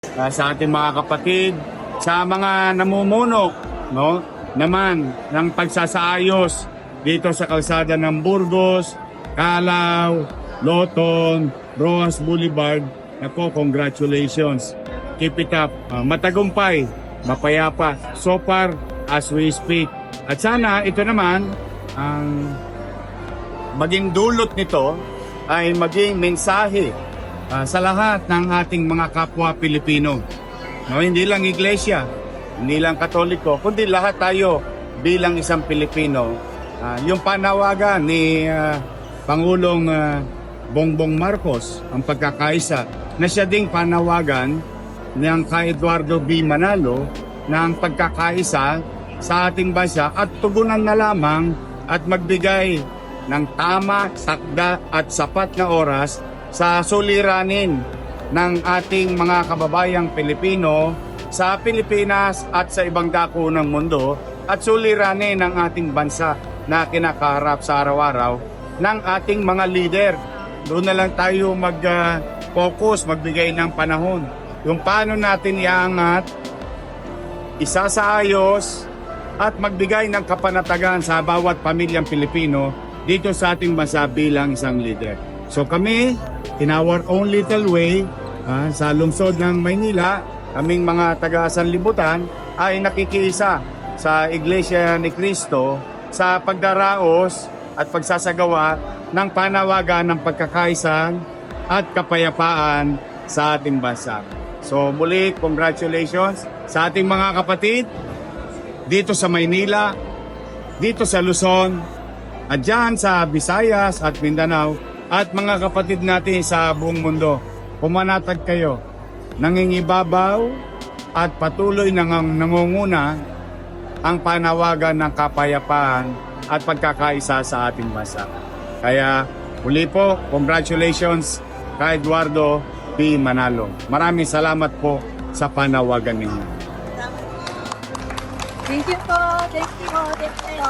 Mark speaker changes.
Speaker 1: sa ating mga kapatid, sa mga namumuno, no, naman ng pagsasaayos dito sa kalsada ng Burgos, Calao, Loton, Rojas Boulevard. Ako, congratulations. Keep it up. Matagumpay, mapayapa. So far, as we speak. At sana, ito naman, ang maging dulot nito ay maging mensahe sa lahat ng ating mga kapwa Pilipino. No, hindi lang iglesia, hindi lang Katoliko, kundi lahat tayo bilang isang Pilipino. Yung panawagan ni Pangulong Bongbong Marcos, ang pagkakaisa, na siya ding panawagan ng kay Eduardo B. Manalo ng pagkakaisa sa ating bansa at tugunan na lamang at magbigay ng tama, sakda at sapat na oras sa suliranin ng ating mga kababayang Pilipino sa Pilipinas at sa ibang dako ng mundo at suliranin ng ating bansa na kinakaharap sa araw-araw ng ating mga leader. Doon na lang tayo mag-focus, magbigay ng panahon. Yung paano natin iangat, isasaayos at magbigay ng kapanatagan sa bawat pamilyang Pilipino dito sa ating bansa bilang isang leader. So kami, in our own little way, sa lungsod ng Maynila, kaming mga taga-sanlibutan ay nakikiisa sa Iglesia ni Cristo sa pagdaraos at pagsasagawa ng panawagan ng pagkakaisa at kapayapaan sa ating bansa. So muli, congratulations sa ating mga kapatid dito sa Maynila, dito sa Luzon, at dyan sa Visayas at Mindanao, at mga kapatid natin sa buong mundo. Pumanatag kayo, nangingibabaw at patuloy nangunguna ang panawagan ng kapayapaan at pagkakaisa sa ating bansa. Kaya muli po, congratulations kay Eduardo P. Manalo. Maraming salamat po sa panawagan ninyo.
Speaker 2: Thank you po. Thank you. Thank you.